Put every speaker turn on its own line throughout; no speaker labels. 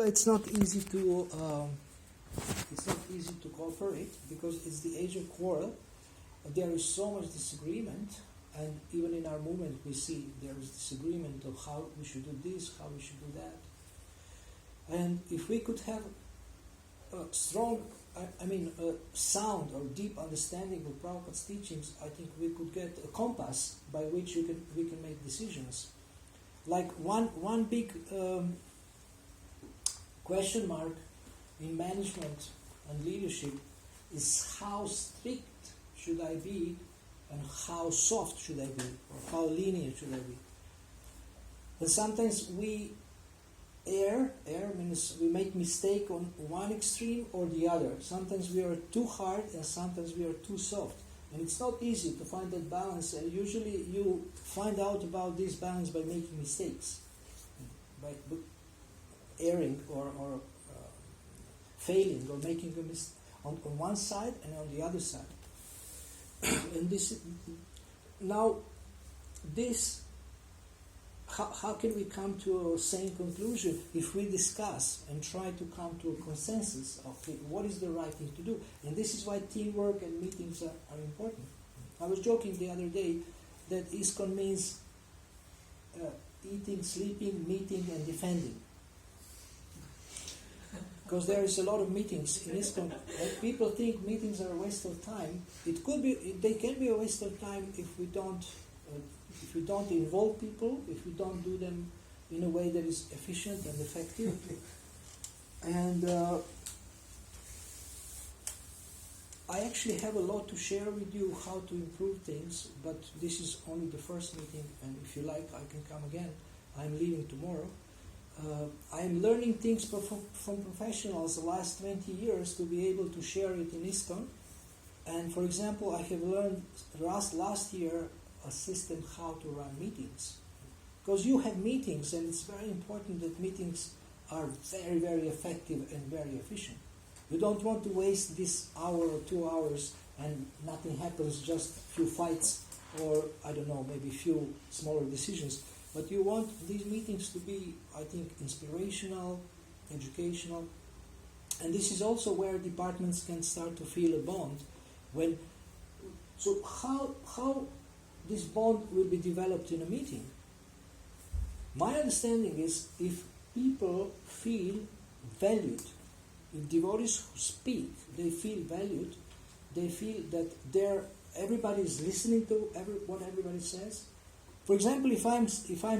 It's not easy to cooperate because it's the age of quarrel. There is so much disagreement, and even in our movement we see there is disagreement of how we should do this, how we should do that. And if we could have a strong, sound or deep understanding of Prabhupada's teachings, I think we could get a compass by which we can make decisions. Like one big question mark in management and leadership is how strict should I be and how soft should I be, or how lenient should I be. And sometimes we err means we make mistake on one extreme or the other. Sometimes we are too hard and sometimes we are too soft. And it's not easy to find that balance, and usually you find out about this balance by making mistakes, by erring or failing or making a mistake on one side and on the other side. And how can we come to a sane conclusion if we discuss and try to come to a consensus of what is the right thing to do? And this is why teamwork and meetings are important. I was joking the other day that ISKCON means eating, sleeping, meeting, and defending. Because there is a lot of meetings in ISKCON. People think meetings are a waste of time. They can be a waste of time if we don't involve people, if we don't do them in a way that is efficient and effective. And I actually have a lot to share with you how to improve things, but this is only the first meeting, and if you like, I can come again. I'm leaving tomorrow. I'm learning things from professionals the last 20 years to be able to share it in ISKCON. And for example, I have learned last year a system how to run meetings. Because you have meetings, and it's very important that meetings are very, very effective and very efficient. You don't want to waste this hour or 2 hours and nothing happens, just a few fights or, I don't know, maybe a few smaller decisions. But you want these meetings to be, I think, inspirational, educational. And this is also where departments can start to feel a bond. So how this bond will be developed in a meeting? My understanding is if people feel valued, if devotees who speak, they feel valued, they feel that everybody is listening to what everybody says. For example, if I'm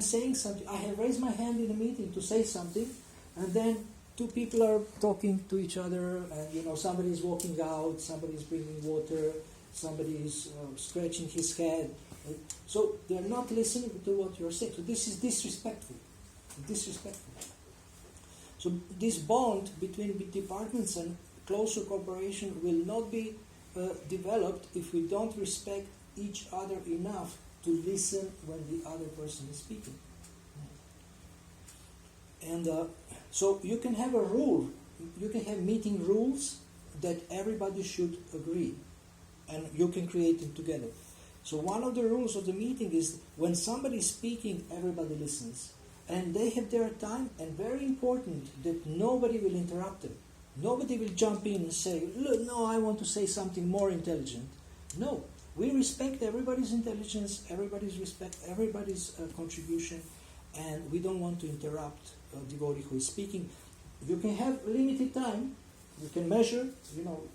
saying something, I have raised my hand in a meeting to say something, and then two people are talking to each other, and somebody is walking out, somebody is bringing water, somebody is scratching his head. So they are not listening to what you're saying. So this is disrespectful. So this bond between departments and closer cooperation will not be developed if we don't respect each other enough to listen when the other person is speaking. And so you can have a rule, you can have meeting rules that everybody should agree, and you can create them together. So one of the rules of the meeting is when somebody is speaking, everybody listens. And they have their time, and very important that nobody will interrupt them. Nobody will jump in and say, look, no, I want to say something more intelligent. No, we respect everybody's intelligence, everybody's contribution, and we don't want to interrupt a devotee who is speaking. You can have limited time, you can measure,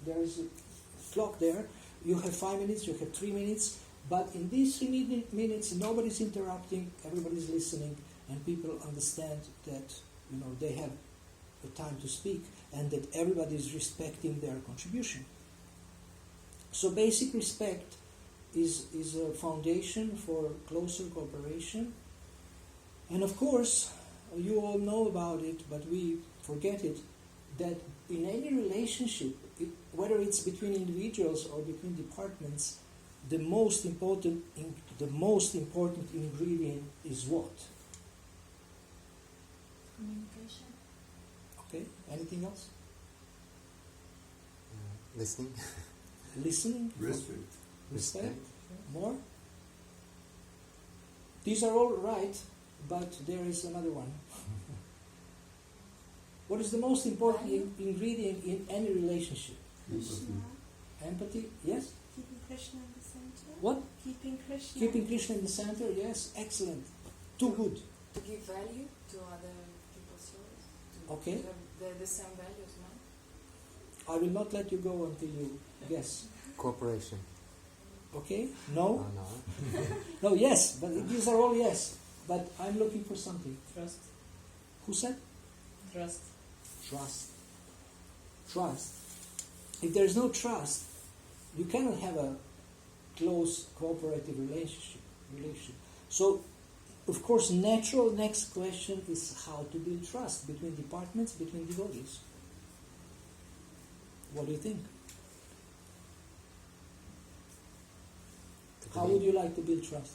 there is a clock there, you have 5 minutes, you have 3 minutes, but in these 3 minutes, nobody's interrupting, everybody's listening, and people understand that, they have the time to speak, and that everybody is respecting their contribution. So basic respect is a foundation for closer cooperation. And of course, you all know about it, but we forget it, that in any relationship, whether it's between individuals or between departments, the most important ingredient is what?
Communication.
Okay, anything else?
Listening.
Listening.
Respect.
More? These are all right, but there is another one. What is the most important ingredient in any relationship?
Krishna.
Empathy, yes?
Keeping Krishna in the center.
What?
Keeping Krishna.
Keeping Krishna in the center, yes, excellent. Too good.
To give value to other people's souls. To
Okay.
have the same value as mine.
I will not let you go until you guess.
Cooperation.
Okay? No?
Oh, no.
No, yes, but these are all yes. But I'm looking for something.
Trust.
Who said?
Trust.
Trust. Trust. If there is no trust, you cannot have a close cooperative relationship. So, of course, natural next question is how to build trust between departments, between devotees. What do you think? How would you like to build trust?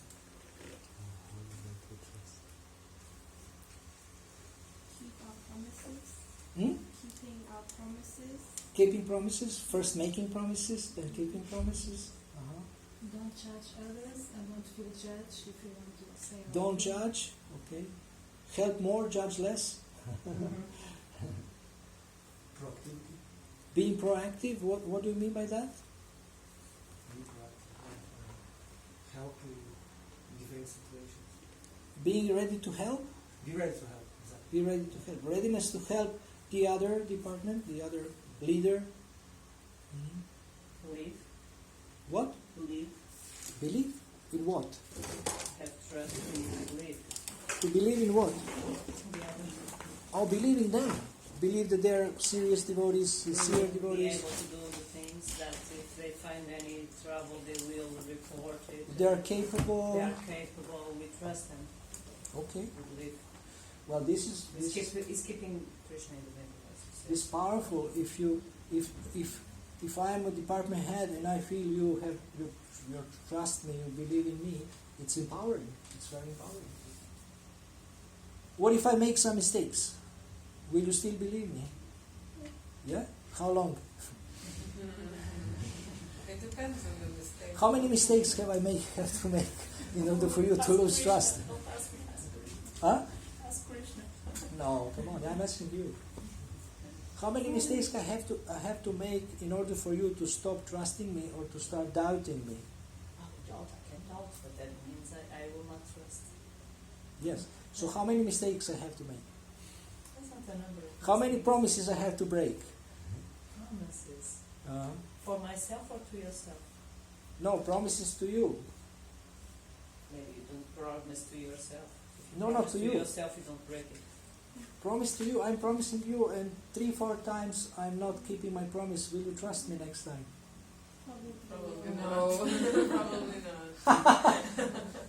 Keep our promises.
Hmm?
Keeping our promises.
Keeping promises, first making promises, then keeping promises. Uh-huh.
Don't judge others and don't feel judged if you want to say.
Don't judge, okay. Help more, judge less.
Proactivity.
Being proactive, what do you mean by that?
Be proactive. Help in different situations.
Being ready to help?
Be ready to help. Exactly.
Be ready to help. Readiness to help the other department, the other leader. Mhm.
Believe.
What?
Believe.
Believe? In what?
Have trust and believe.
To believe in what?
The other.
Oh, believe in them. Believe that they're serious devotees, sincere
Be
devotees.
able to do the things that if they find any trouble, they will report it.
They are capable.
They are capable. We trust them.
Okay.
We believe.
Well, this is
It's keeping Krishna in the middle, as you said.
it's powerful. If I am a department head and I feel you trust me, you believe in me, it's empowering. It's very empowering. What if I make some mistakes? Will you still believe me? Yeah? How long?
It depends on the mistake.
How many mistakes have to make in order for you to lose trust? Huh?
Ask Krishna.
No, come on, I'm asking you. How many mistakes I have to make in order for you to stop trusting me or to start doubting me?
Doubt, I can doubt, but that means I will not trust.
Yes. So how many mistakes I have to make?
That's not the number. Of
How many
mistakes.
promises I have to break?
Promises?
Uh,
For myself or to yourself?
no, promises to you.
Maybe you don't promise to yourself. If
No, not
promise
to
to
you.
yourself, you don't break it.
Promise to you, I'm promising you, and 3-4 times I'm not keeping my promise. Will you trust me next time?
Probably
not.
Probably not.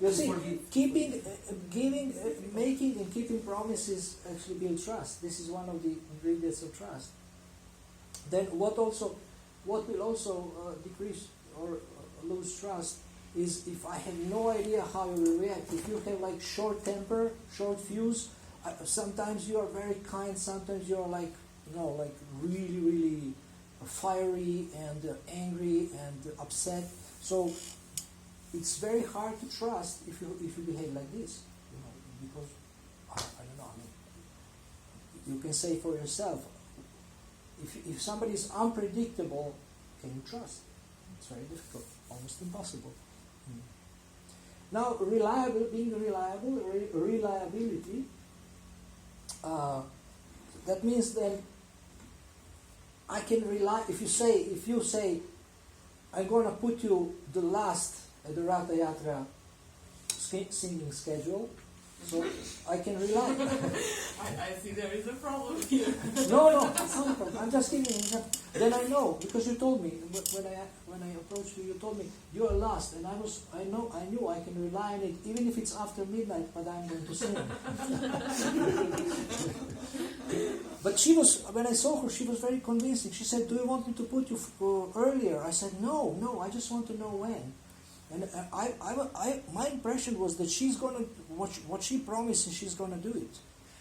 You see, keeping, giving, making and keeping promises actually build trust. This is one of the ingredients of trust. Then what will also decrease or lose trust is if I have no idea how you will react. If you have like short temper, short fuse, sometimes you are very kind, sometimes you are like really, really fiery and angry and upset. So it's very hard to trust if you behave like this, because I don't know. I mean, you can say for yourself, if somebody is unpredictable, can you trust? It's very difficult, almost impossible. Now, being reliable, reliability. That means that I can rely. If you say, I'm going to put you the last at the Ratha Yatra singing schedule, so I can rely.
I see there is a problem here.
No, I'm just giving you. Then I know, because you told me when I approached you, you told me you are last, and I knew I can rely on it, even if it's after midnight, but I'm going to sing. But when I saw her, she was very convincing. She said, "Do you want me to put you earlier?" I said, "No, I just want to know when." And my impression was that she's going to what she promised, she's going to do it.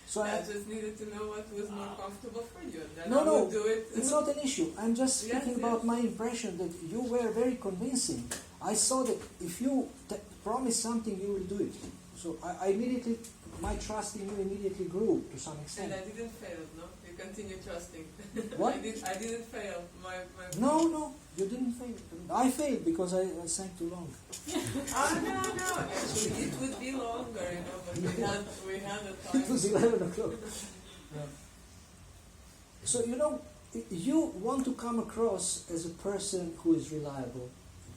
So
I just needed to know what was more comfortable for you. Then
No,
I would do it.
it's not an issue. I'm just speaking
Yes.
about my impression that you were very convincing. I saw that if you promise something, you will do it. So I immediately, my trust in you immediately grew to some
And
extent.
I didn't fail, no? You continue trusting.
What?
I didn't fail.
No, you didn't fail. I failed because I sang too long.
No. Actually, it would be longer, but we had a time.
It was 11 o'clock. Yeah. So, you want to come across as a person who is reliable.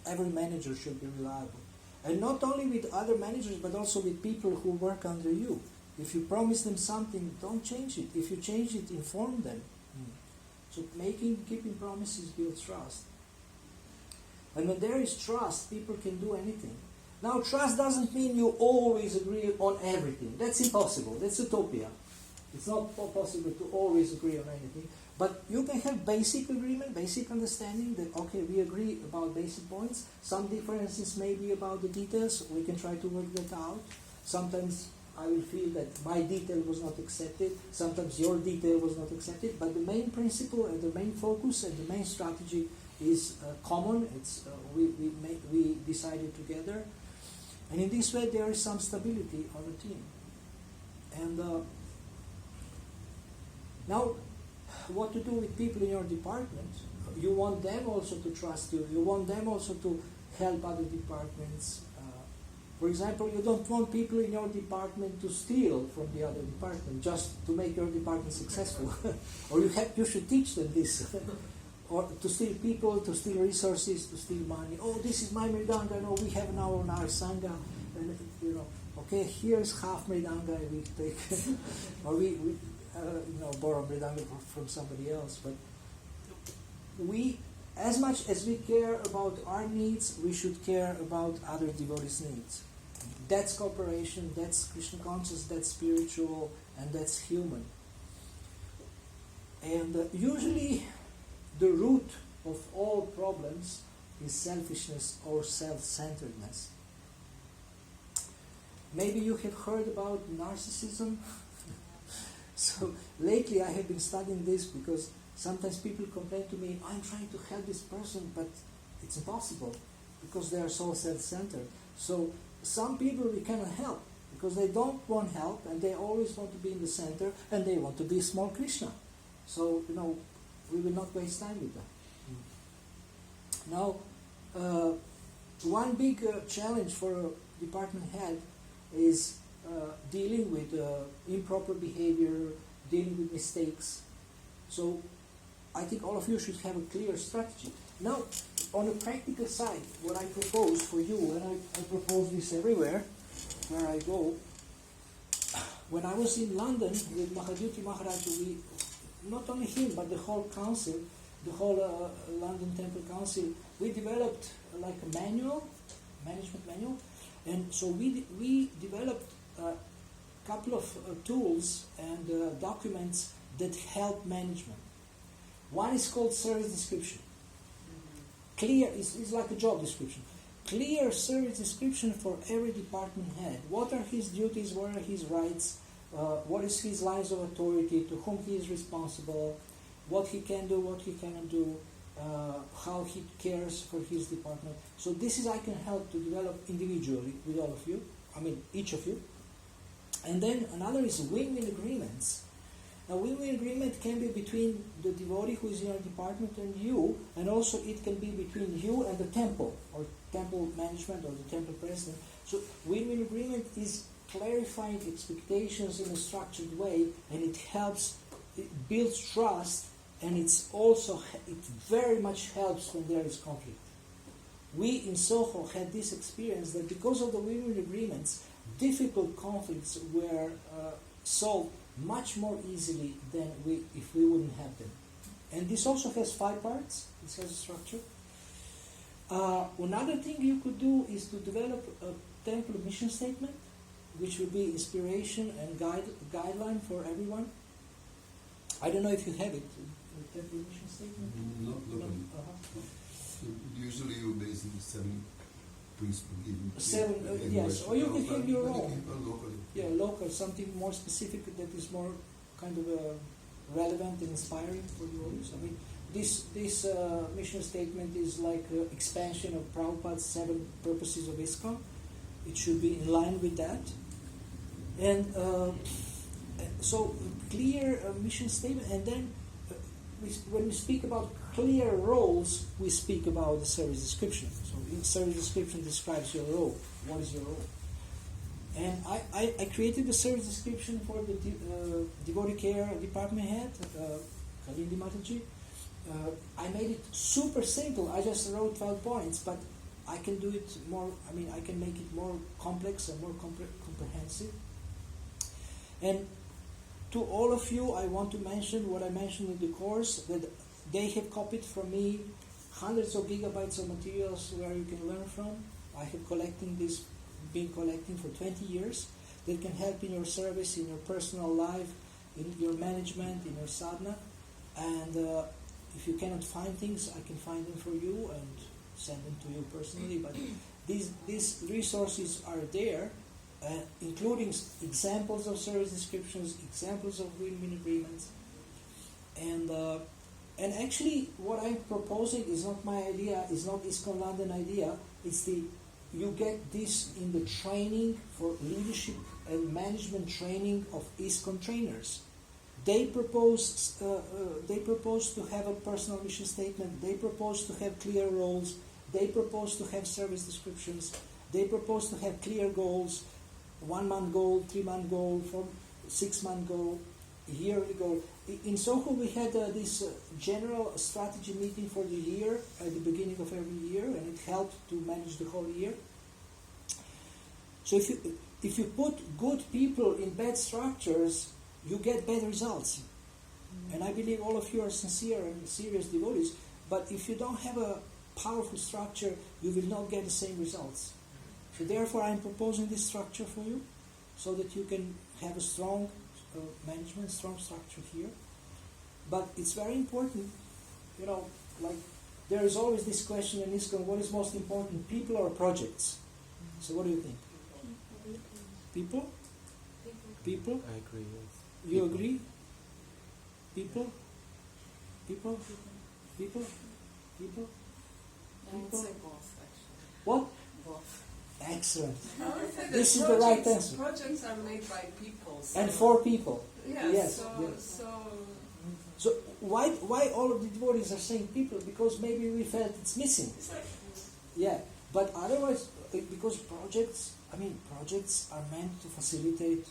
Every manager should be reliable. And not only with other managers, but also with people who work under you. If you promise them something, don't change it. If you change it, inform them. So keeping promises builds trust. And when there is trust, people can do anything. Now, trust doesn't mean you always agree on everything. That's impossible. That's utopia. It's not possible to always agree on anything. But you can have basic agreement, basic understanding that, okay, we agree about basic points. Some differences may be about the details. We can try to work that out. Sometimes I will feel that my detail was not accepted. Sometimes your detail was not accepted. But the main principle and the main focus and the main strategy is common. It's we decided together. And in this way, there is some stability on the team. And now, what to do with people in your department? You want them also to trust you. You want them also to help other departments. For example, you don't want people in your department to steal from the other department just to make your department successful. Or you should teach them this. Or to steal people, to steal resources, to steal money. Oh, this is my mridanga. No, we have now our sangha. And, okay, here's half mridanga. We take, or we borrow mridanga from somebody else. But we, as much as we care about our needs, we should care about other devotees' needs. That's cooperation, that's Krishna conscious, that's spiritual, and that's human. And usually the root of all problems is selfishness or self-centeredness. Maybe you have heard about narcissism. So lately I have been studying this because sometimes people complain to me, I'm trying to help this person, but it's impossible because they are so self-centered. So some people we cannot help because they don't want help and they always want to be in the center and they want to be small Krishna. So, we will not waste time with them. Now, one big challenge for a department head is dealing with improper behavior, dealing with mistakes. So I think all of you should have a clear strategy. Now, on the practical side, what I propose for you, and I propose this everywhere where I go, when I was in London with Mahajuti Maharaj, not only him, but the whole council, the whole London Temple Council, we developed like a manual, management manual, and so we developed a couple of tools and documents that help management. One is called service description. Clear is like a job description. Clear service description for every department head. What are his duties? What are his rights? What is his lines of authority? To whom he is responsible? What he can do? What he cannot do? How he cares for his department. So this is I can help to develop individually with all of you. I mean each of you. And then another is win-win agreements. A win-win agreement can be between the devotee who is in your department and you, and also it can be between you and the temple, or temple management, or the temple president. So win-win agreement is clarifying expectations in a structured way, and it helps, it builds trust, and it very much helps when there is conflict. We in Soho had this experience that because of the win-win agreements, difficult conflicts were solved much more easily than if we wouldn't have them. And this also has 5 parts. This has a structure. Another thing you could do is to develop a temple mission statement, which would be inspiration and guideline for everyone. I don't know if you have it, the temple mission statement.
Not locally. So usually you're based in 7 principles given.
7, yes. Or you can have your own.
Locally.
Yeah, local, something more specific that is more kind of relevant and inspiring for the audience. I mean, this mission statement is like expansion of Prabhupada's 7 purposes of ISKCON. It should be in line with that. And So clear mission statement, and then when we speak about clear roles, we speak about the service description. So in service description describes your role. What is your role? And I created the service description for the devotee care department head, Kalindi Mataji. I made it super simple. I just wrote 12 points, but I can do it more, I can make it more complex and more comprehensive. And to all of you, I want to mention what I mentioned in the course, that they have copied from me hundreds of gigabytes of materials where you can learn from. I have been collecting for 20 years that can help in your service, in your personal life, in your management, in your sadhana. And if you cannot find things, I can find them for you and send them to you personally. But these resources are there, including examples of service descriptions, examples of win-win agreements. And actually, what I'm proposing is not my idea, is not ISKCON London idea. It's you get this in the training for leadership and management training of ISKCON trainers. They propose to have a personal mission statement. They propose to have clear roles. They propose to have service descriptions. They propose to have clear goals, 1 month goal, 3 month goal, 6 month goal, yearly goal. In Soho, we had this general strategy meeting for the year at the beginning of every year, and it helped to manage the whole year. So if you put good people in bad structures, you get bad results. And I believe all of you are sincere and serious devotees, but if you don't have a powerful structure, you will not get the same results. So therefore, I'm proposing this structure for you, so that you can have a strong management, strong structure here. But it's very important, like there is always this question in ISKCON, what is most important, people or projects? So what do you think? People? People?
I agree, yes.
You agree? People? People? People? People?
I would say both, actually.
What?
Both.
Excellent.
I would say that
This is the right
projects-
answer.
Projects are made by people. So
And for people.
Yes,
Yes,
so,
yes.
so
So why all of the devotees are saying people? Because maybe we felt it's missing.
it's like
Yeah, but otherwise, because projects are meant to facilitate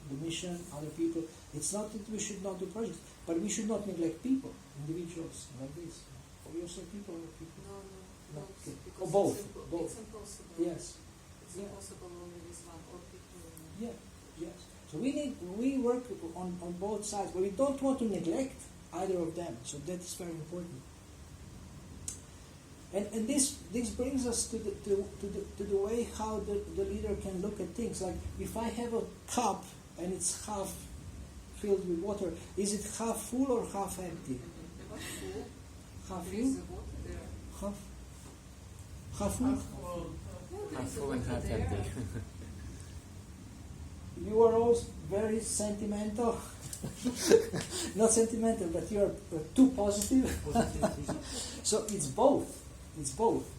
the mission, other people. It's not that we should not do projects, but we should not neglect people, individuals, like this. Or you say people or people?
No,
No,
both,
okay.
because
Or both,
it's,
both.
it's impossible.
Yes,
It's
yeah.
impossible only with one or people.
yeah, yes. So we work on both sides, but we don't want to neglect either of them. So that is very important. And this brings us to the way how the leader can look at things. Like if I have a cup and it's half filled with water, is it half full or half empty? Half full? Half full?
Half full and half empty.
You are all very sentimental. Not sentimental, but you are too positive. So it's both. It's both.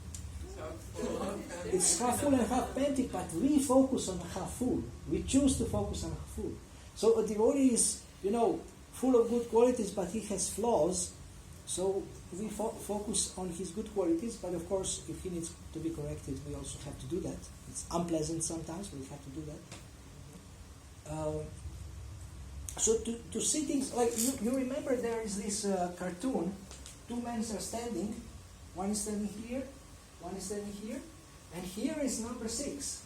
It's half full and half empty, but we focus on half full. We choose to focus on half full. So a devotee is, full of good qualities, but he has flaws. So we focus on his good qualities, but of course, if he needs to be corrected, we also have to do that. It's unpleasant sometimes, but we have to do that. So to see things, like you remember there is this cartoon, 2 men are standing, one is standing here, one is standing here, and here is number 6.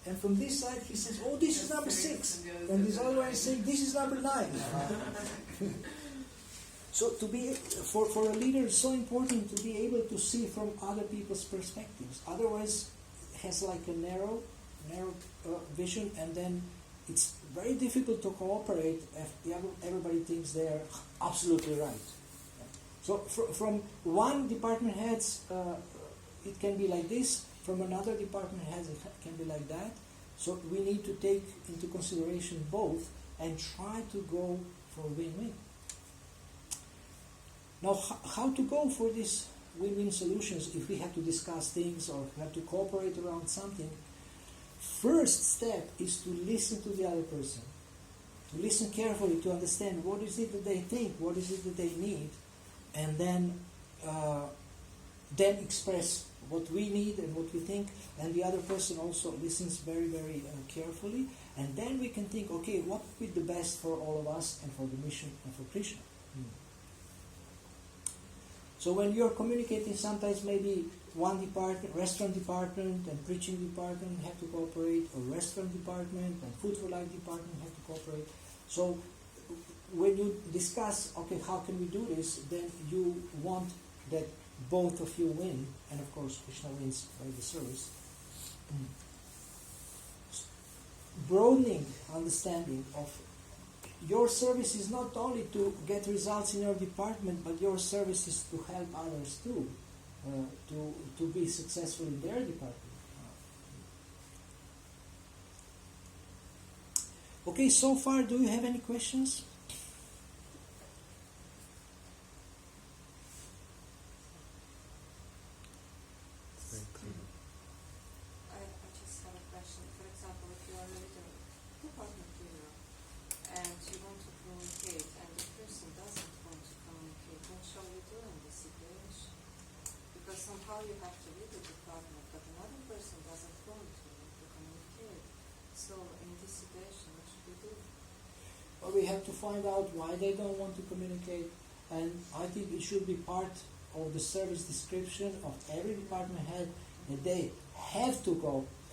And from this side he says, oh, this is number 6. And this other one is saying, this is number 9. So to be, for a leader, it's so important to be able to see from other people's perspectives. Otherwise, it has like a narrow vision, and then it's very difficult to cooperate if everybody thinks they're absolutely right. So from one department heads, it can be like this. From another department heads, it can be like that. So we need to take into consideration both and try to go for win-win. Now, how to go for these win-win solutions if we have to discuss things or have to cooperate around something? First step is to listen to the other person. to listen carefully, to understand what is it that they think, what is it that they need, and then express what we need and what we think, and the other person also listens very, very carefully, and then we can think, okay, what would be the best for all of us and for the mission and for Krishna. So when you're communicating, sometimes maybe one department, restaurant department and preaching department have to cooperate, or restaurant department and food for life department have to cooperate. So when you discuss, okay, how can we do this, then you want that both of you win, and of course Krishna wins by the service. Broadening understanding of your service is not only to get results in your department, but your service is to help others too, to be successful in their department. Okay, so far, do you have any questions?
Very clear.
I just have a question. For example, if you are a little department leader and you want to communicate and the person doesn't want to communicate, what shall we do in this situation? Because somehow you have to lead the department, but another person doesn't want to communicate. So in this situation, what should we do?
Well, we have to find out why they don't want to communicate, and I think it should be part of the service description of every department head that they have to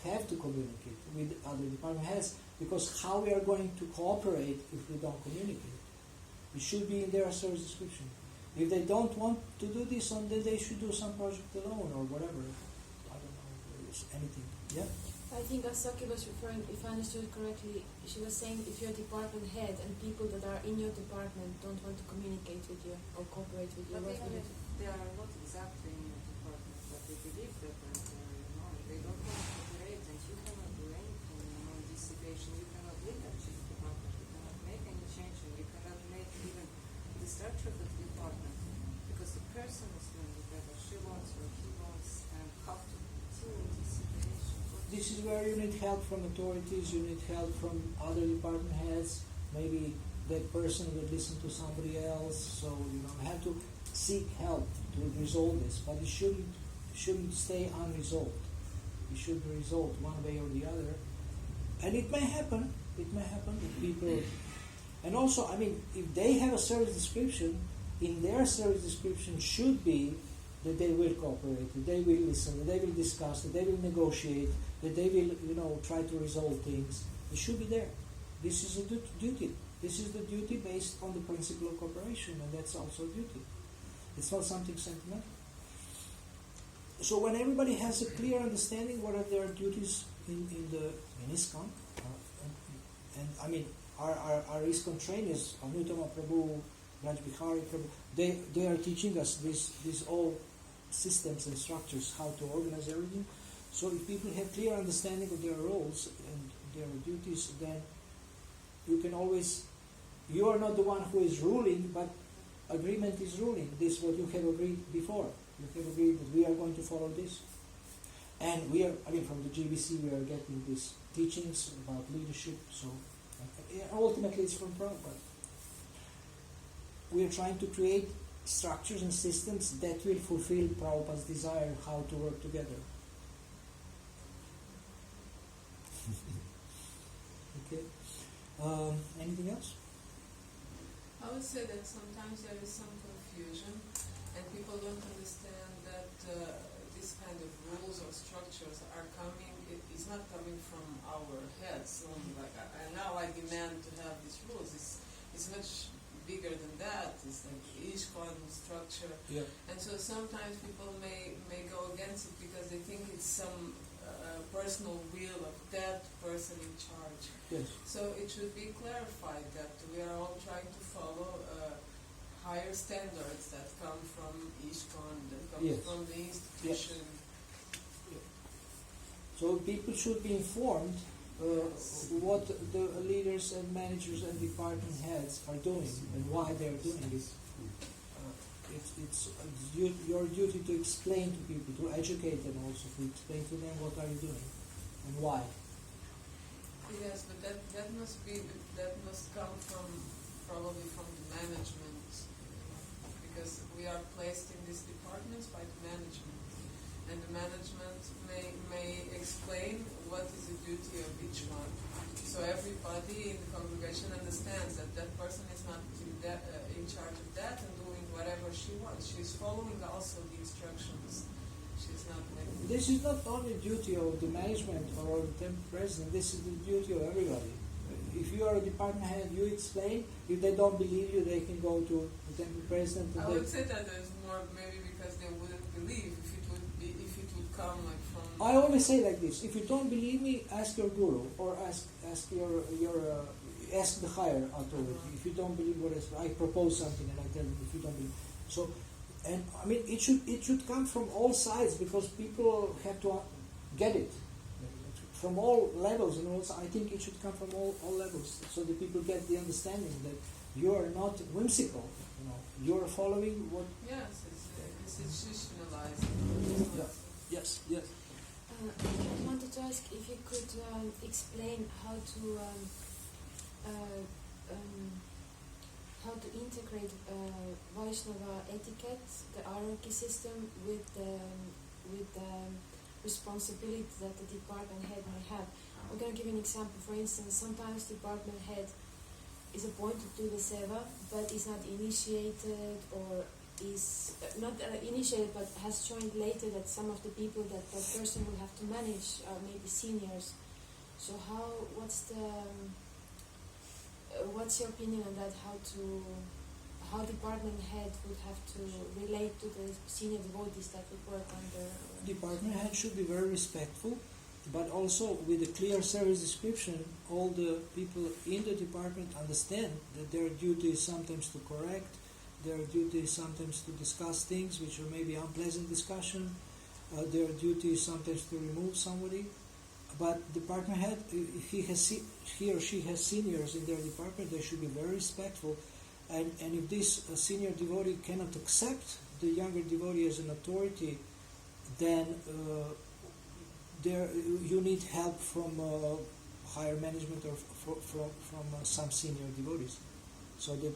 communicate with other department heads, because how we are going to cooperate if we don't communicate? It should be in their service description. If they don't want to do this, then they should do some project alone or whatever. I don't know, anything. Yeah?
I think as Saki was referring, if I understood correctly, she was saying if you're a department head and people that are in your department don't want to communicate with you or cooperate with you,
But
what
even
would you
if
do?
they are not exactly in your department, but they believe that they don't want to cooperate, and you cannot do anything in this situation. You cannot lead that department, you cannot make any change, and you cannot make even the structure of the department, because the person is doing it whether she wants or he wants, and how to deal with this situation.
This is where you need help from authorities, you need help from other department heads. Maybe that person will listen to somebody else, so you have to seek help to resolve this, but it shouldn't stay unresolved. It should be resolved one way or the other. And it may happen that people, and also, I mean, if they have a service description, in their service description should be that they will cooperate, that they will listen, that they will discuss, that they will negotiate, that they will, try to resolve things. It should be there. This is a duty. This is the duty based on the principle of cooperation, and that's also a duty. It's not something sentimental. So when everybody has a clear understanding what are their duties in ISKCON, and I mean, our ISKCON trainers, Anutama Prabhu, Raj Bihari Prabhu, they are teaching us these all systems and structures, how to organize everything. So if people have clear understanding of their roles and their duties, then you can always, you are not the one who is ruling, but agreement is ruling. This is what you have agreed before. You have agreed that we are going to follow this. And we are, from the GBC we are getting these teachings about leadership, so ultimately it's from Prabhupada. We are trying to create structures and systems that will fulfill Prabhupada's desire how to work together. Okay. Anything else?
I would say that sometimes there is some confusion and people don't understand that this kind of rules or structures are coming, it's not coming from our heads only. Like, now I demand to have these rules. It's much bigger than that. It's like ISKCON structure.
Yeah.
And so sometimes people may go against it because they think it's some personal will of that person in charge.
Yes.
So it should be clarified that we are all trying to follow higher standards that come from ISKCON, that come
Yes.
from the institution.
So people should be informed what the leaders and managers and department heads are doing and why they are doing it. It's your duty to explain to people, to educate them also, to explain to them what are you doing and why.
Yes, but that must come from probably from the management, because we are placed in these departments by the management, and the management may explain what is the duty of each one. So everybody in the congregation understands that that person is not in charge of that and doing whatever she wants. She's following also the instructions. She's not making.
This is not only duty of the management or the temple president, this is the duty of everybody. If you are a department head, you explain. If they don't believe you, they can go to the temple president.
I would say that there's more maybe because they wouldn't believe if it would come like from.
I always say like this: if you don't believe me, ask your guru or ask ask the higher authority. If you don't believe what I propose something and I tell them if you don't believe. So, and I mean it should come from all sides because people have to get it from all levels. And also I think it should come from all levels so that people get the understanding that you are not whimsical. You are following what.
Yes, it's institutionalized.
Yeah. Yes. Yes.
I wanted to ask if you could explain how to integrate Vaishnava etiquette, the hierarchy system, with the responsibility that the department head may have. I'm going to give you an example. For instance, sometimes department head is appointed to the seva, but is not initiated or is not initiated but has joined later that some of the people that person will have to manage are maybe seniors. So what's your opinion on that, how department head would have to relate to the senior devotees that would work under?
Department head should be very respectful, but also with a clear service description, all the people in the department understand that their duty is sometimes to correct, their duty is sometimes to discuss things which are maybe unpleasant discussion, their duty is sometimes to remove somebody. But department head, if he or she has seniors in their department, they should be very respectful. And if this senior devotee cannot accept the younger devotee as an authority, then you need help from higher management or from some senior devotees, so that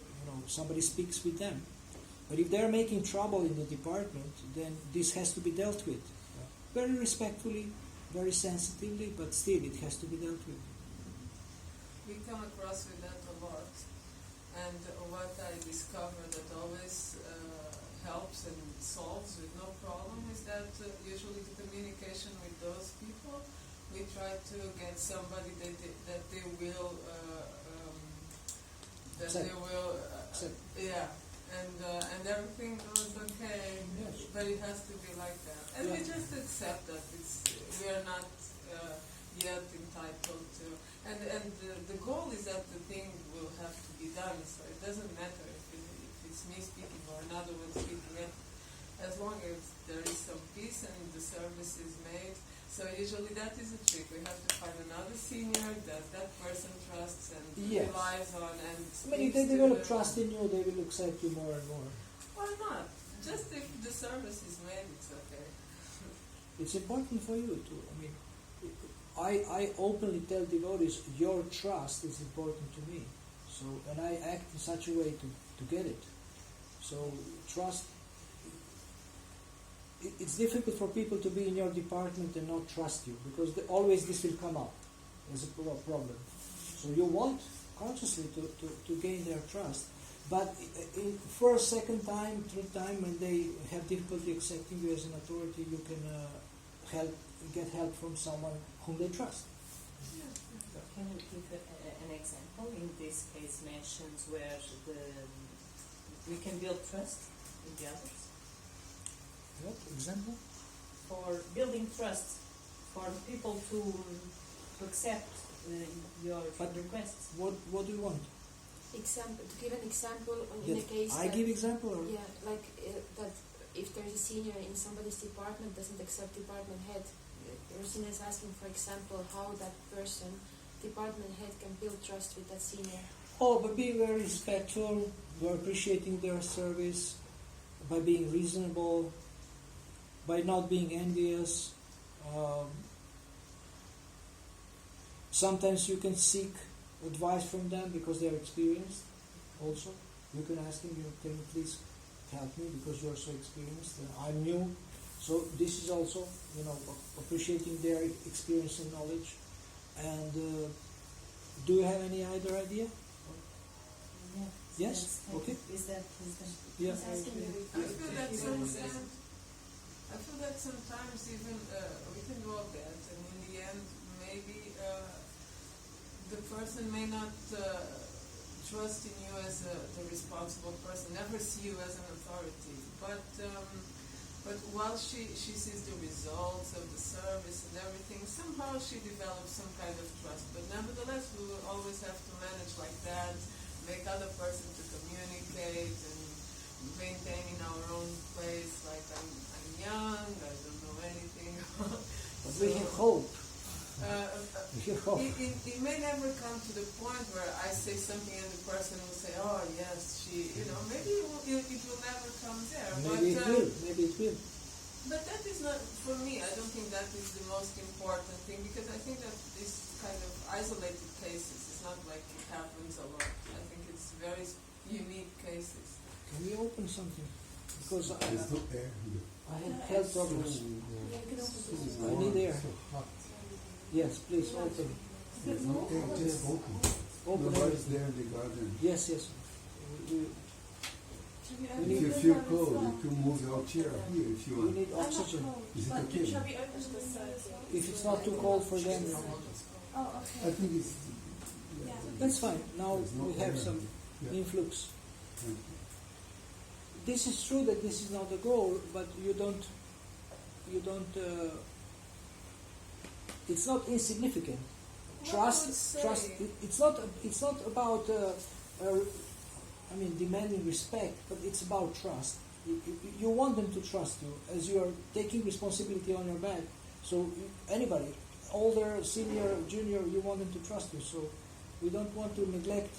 somebody speaks with them. But if they're making trouble in the department, then this has to be dealt with very respectfully, very sensitively, but still it has to be dealt with.
We come across with that a lot, and what I discovered that always helps and solves with no problem is that usually the communication with those people, we try to get somebody that they will
Accept.
yeah, and everything goes okay,
Yes.
but it has to be like that, and we just accept that we are not yet entitled to, and the goal is that the thing will have to be done. So it doesn't matter if it's me speaking or another one speaking. As long as there is some peace and the service is made. So usually that is a trick. We have to find another senior that person trusts and
Yes.
relies on. And
I mean, if they develop trust in you, they will accept you more and more.
Why not? Just if the service is made, it's okay.
It's important for you to, I openly tell devotees, your trust is important to me. So, and I act in such a way to get it. So, trust, it's difficult for people to be in your department and not trust you, because always this will come up as a problem. So you want consciously to gain their trust. But in first, second time, third time, when they have difficulty accepting you as an authority, you can get help from someone whom they trust.
Can you give an example? In this case, mentions where we can build trust in the others.
What example?
For building trust, for people to accept your requests.
What do you want?
Example, to give an example in a case
I give example? Or?
Yeah, like that if there's a senior in somebody's department doesn't accept department head, Rosina is asking, for example, how that person, department head, can build trust with that senior.
Oh, by being very respectful, by appreciating their service, by being reasonable, by not being envious. Sometimes you can seek advice from them because they are experienced also. You can ask them, can you please help me because you are so experienced and I'm new. So this is also, appreciating their experience and knowledge. And do you have any other idea? Yes? Okay.
Is that
Yeah.
He's asking you if
I feel that
you
sometimes,
understand.
even we can do all that, and in the end, maybe the person may not trust in you as the responsible person, never see you as an authority. But while she sees the results of the service and everything, somehow she develops some kind of trust. But nevertheless, we will always have to manage like that, make other person to communicate and maintain in our own place, like I'm young, I don't know anything.
But we have hope. We have hope.
It may never come to the point where I say something and the person will say, oh yes, maybe it will never come there.
Maybe it will.
But that is not, for me, I don't think that is the most important thing, because I think that this kind of isolated cases, it's not like it happens a lot. I think it's very unique cases.
Can we open something? Because
There's no air here.
I have health problems.
Yeah, you can open
So
this.
I need air.
so hot.
Yes, please open.
There's no air, just open.
Open
Nobody's
everything.
there in the garden.
Yes.
Should we
We
If
open
need-
you
this
feel
one as
cold,
well?
you can move your chair here if you
We
want.
need oxygen.
Is it
But
okay?
shall we open the side?
If it's not too cold for them,
Oh,
I
okay.
think it's.
Yeah.
that's fine. Now
There's no
we have
air.
some
Yeah.
influx.
Thank you.
This is true that this is not the goal, but you don't. It's not insignificant.
What I would say-
Trust. It's not about. Demanding respect, but it's about trust. You want them to trust you as you are taking responsibility on your back. So anybody, older, senior, junior, you want them to trust you. So we don't want to neglect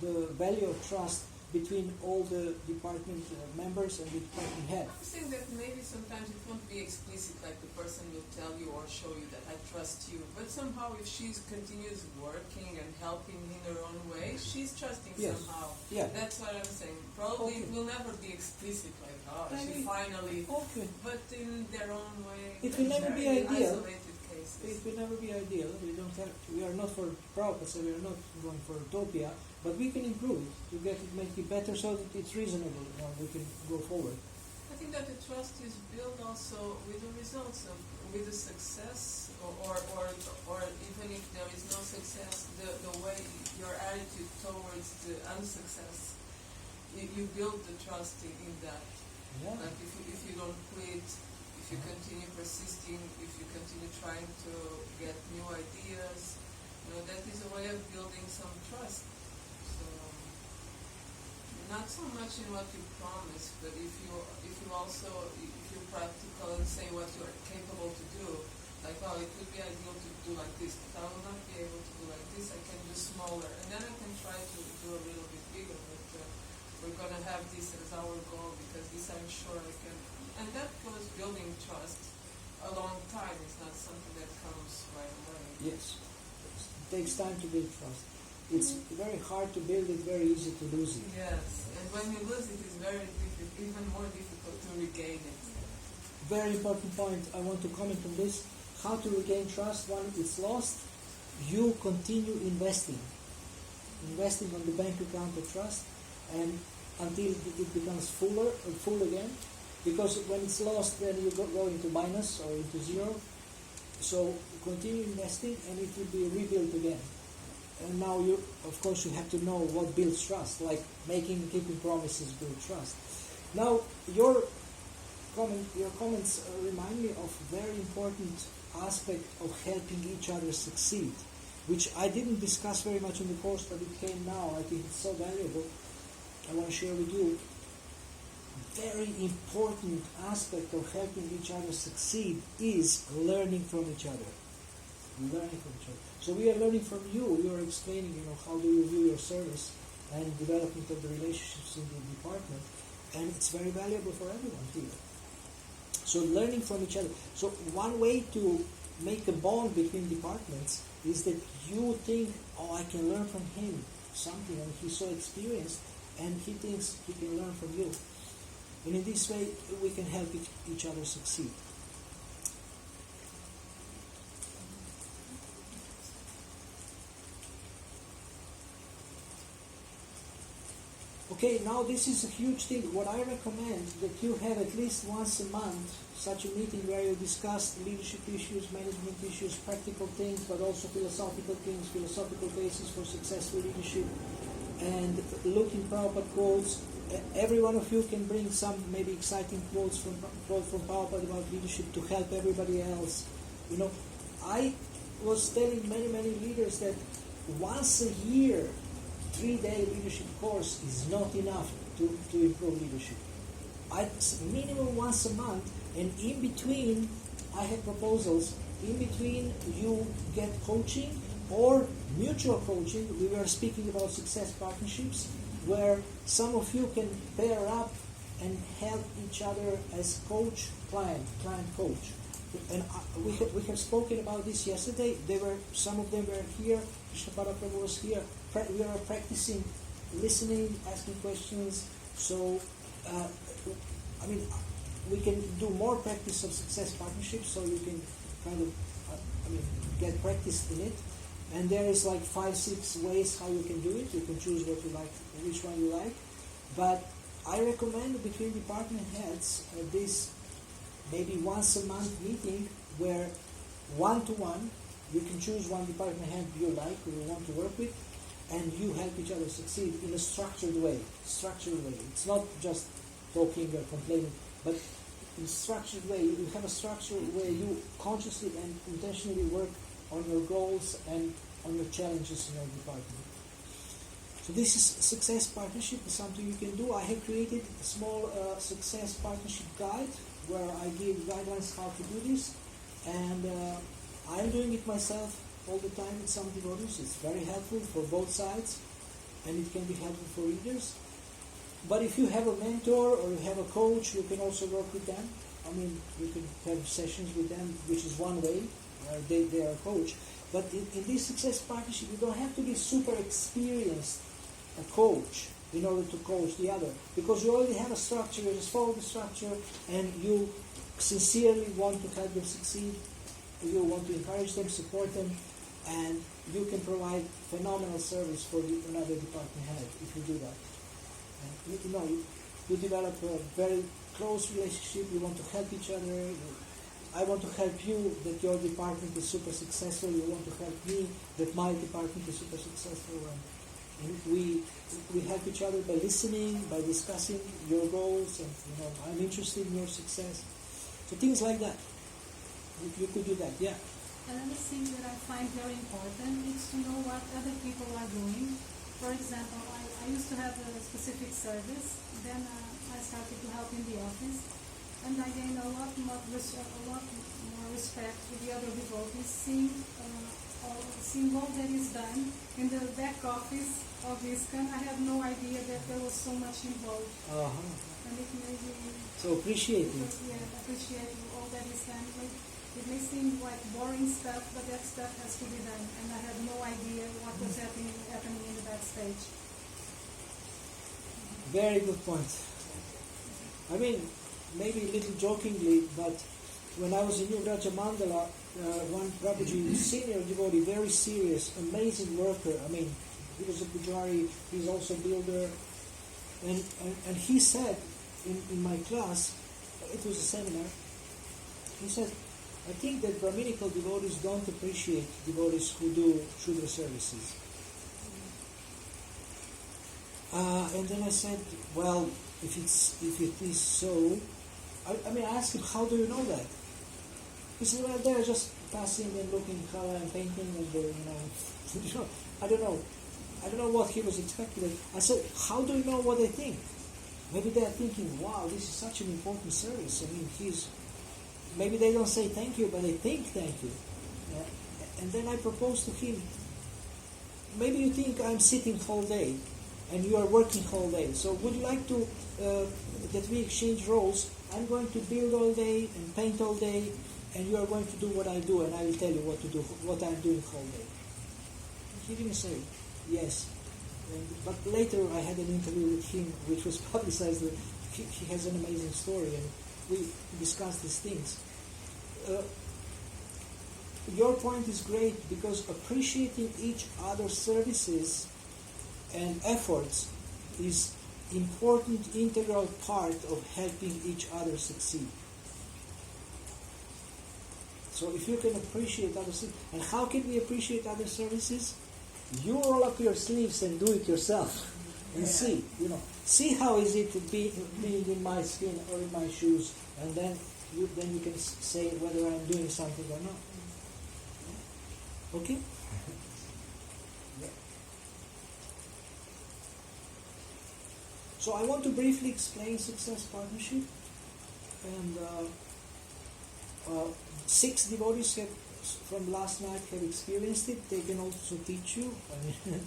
the value of trust between all the department members and the department head.
I'm saying that maybe sometimes it won't be explicit, like the person will tell you or show you that I trust you, but somehow if she continues working and helping in her own way, she's trusting
Yes.
somehow.
Yeah.
That's what I'm saying. Probably
Okay.
it will never be explicit, like, oh, she
Maybe.
finally,
Okay.
but in their own way.
It will never be
very
ideal.
Isolated cases.
It will never be ideal. We don't have. We are not for progress. We are not going for utopia. But we can improve it to make it better so that it's reasonable. We can go forward.
I think that the trust is built also with the results of, with the success, or even if there is no success, the way your attitude towards the unsuccess, you build the trust in that.
Yeah.
Like if you don't quit, if you continue persisting, if you continue trying to get new ideas, that is a way of building some trust. So not so much in what you promise, but if you're practical and say what you are capable to do, like, oh, it would be ideal to do like this, but I will not be able to do like this, I can do smaller, and then I can try to do a little bit bigger, but we're going to have this as our goal, because this I'm sure I can, and that goes building trust a long time. It's not something that comes right away.
Yes. It takes time to build trust. It's very hard to build it, very easy to lose it.
Yes, and when you lose it, it's very difficult, even more difficult to regain it.
Very important point. I want to comment on this. How to regain trust when it's lost? You continue investing on the bank account of trust, and until it becomes full again. Because when it's lost, then you go into minus or into zero. So continue investing, and it will be rebuilt again. And now you have to know what builds trust, like keeping promises build trust. Now your comments remind me of very important aspect of helping each other succeed, which I didn't discuss very much in the course, but it came now. I think it's so valuable. I want to share with you. Very important aspect of helping each other succeed is learning from each other. So we are learning from you. You are explaining, how do you view your service and development of the relationships in the department, and it's very valuable for everyone here. So learning from each other. So one way to make a bond between departments is that you think, oh, I can learn from him something, and he's so experienced, and he thinks he can learn from you. And in this way, we can help each other succeed. Okay, now this is a huge thing. What I recommend that you have at least once a month such a meeting where you discuss leadership issues, management issues, practical things, but also philosophical things, philosophical basis for successful leadership, and look in Prabhupada quotes. Every one of you can bring some maybe exciting quotes from Prabhupada about leadership to help everybody else. You know, I was telling many leaders that once a year 3-day leadership course is not enough to improve leadership. Minimum once a month, and in between, I have proposals. In between, you get coaching or mutual coaching. We were speaking about success partnerships, where some of you can pair up and help each other as coach, client coach. And we have spoken about this yesterday. Some of them were here. Krishna Prabhu was here. We are practicing listening, asking questions. So, we can do more practice of success partnerships, so you can kind of, get practiced in it. And there is like 5-6 ways how you can do it. You can choose what you like, which one you like. But I recommend between department heads this maybe once a month meeting where one-to-one you can choose one department head you like or you want to work with, and you help each other succeed in a structured way. It's not just talking or complaining, but in a structured way. You have a structure where you consciously and intentionally work on your goals and on your challenges in your department. So this is success partnership, is something you can do. I have created a small success partnership guide where I give guidelines how to do this, and I'm doing it myself all the time with some devotees. It's very helpful for both sides, and it can be helpful for leaders. But if you have a mentor or you have a coach, you can also work with them. You can have sessions with them, which is one way. They are a coach. But in this success partnership, you don't have to be super experienced a coach in order to coach the other, because you already have a structure. You just follow the structure, and you sincerely want to help them succeed. You want to encourage them, support them, and you can provide phenomenal service for another department head if you do that. And you develop a very close relationship. You want to help each other. I want to help you that your department is super successful. You want to help me that my department is super successful. And we help each other by listening, by discussing your goals, and I'm interested in your success. So things like that. You could do that, yeah.
Another thing that I find very important is to know what other people are doing. For example, I used to have a specific service. Then I started to help in the office, and I gained a lot more respect for the other devotees, seeing all that is done in the back office of ISKCON. I had no idea that there was so much involved. And it made me...
So appreciating.
Yeah, appreciating all that is done. It may seem like boring stuff, but that stuff has to be done. And I had no idea what was happening in the backstage.
Very good point. Maybe a little jokingly, but when I was in New Raja Mandala, one Prabhuji, senior devotee, very serious, amazing worker. He was a Pujari, he's also a builder. And he said in my class, it was a seminar, he said, I think that Brahminical devotees don't appreciate devotees who do Shudra services. And then I said, well, if it is so, I asked him, how do you know that? He said, well, they're just passing and looking how I'm painting, and I don't know. I don't know what he was expecting. I said, how do you know what they think? Maybe they're thinking, wow, this is such an important service. Maybe they don't say thank you, but they think thank you. And then I proposed to him, maybe you think I'm sitting whole day, and you are working whole day. So would you like to that we exchange roles? I'm going to build all day and paint all day, and you are going to do what I do, and I will tell you what to do, what I'm doing whole day. He didn't say yes. But later I had an interview with him, which was publicized. He has an amazing story, and we discussed these things. Your point is great, because appreciating each other's services and efforts is important, integral part of helping each other succeed. So if you can appreciate other services, and how can we appreciate other services? You roll up your sleeves and do it yourself, and see how is it to be being in my skin or in my shoes, and then you can say whether I'm doing something or not. Okay? So I want to briefly explain Success Partnership, and 6 devotees from last night have experienced it. They can also teach you. I mean,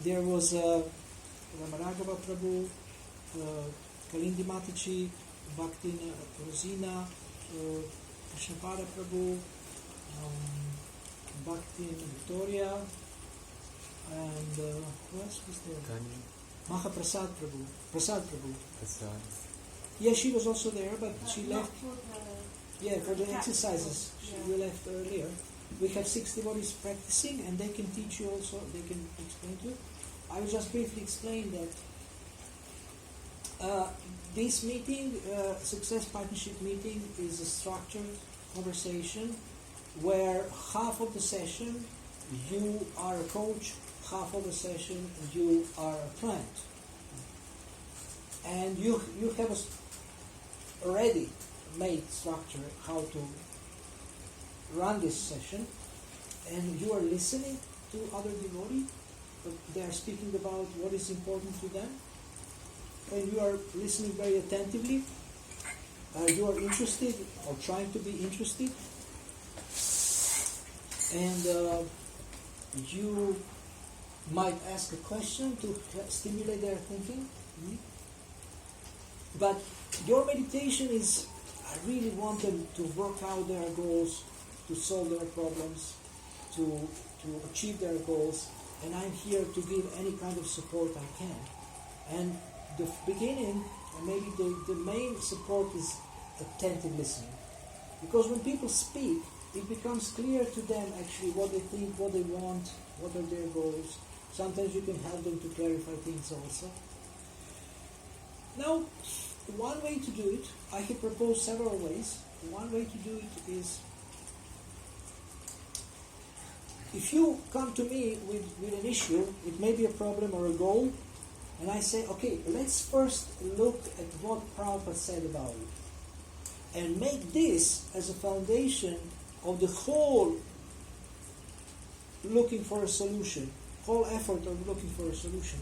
there was Ramaragava Prabhu, Kalindi Mataji, Bhakti Rosina, Krishnapada Prabhu, Bhakti Victoria, and who else was there?
Kanye,
Mahaprasad Prabhu. Prasad Prabhu.
Prasad.
Yeah, she was also there, but she
Not
left.
for the
Yeah, for the
practice.
exercises. We left earlier. We have 6 devotees practicing, and they can teach you also, they can explain to you. I will just briefly explain that this meeting, Success Partnership meeting, is a structured conversation where half of the session you are a coach, half of the session you are a client. And you have already made structure how to run this session, and you are listening to other devotees. They are speaking about what is important to them, and you are listening very attentively. You are interested or trying to be interested, and you might ask a question to stimulate their thinking. But your meditation is, I really want them to work out their goals, to solve their problems, to achieve their goals, and I'm here to give any kind of support I can. And the beginning, and maybe the main support, is attentive listening. Because when people speak, it becomes clear to them actually what they think, what they want, what are their goals. Sometimes you can help them to clarify things also. Now, one way to do it, I have proposed several ways. One way to do it is, if you come to me with an issue, it may be a problem or a goal, and I say, okay, let's first look at what Prabhupada said about it, and make this as a foundation of the whole looking for a solution, whole effort of looking for a solution.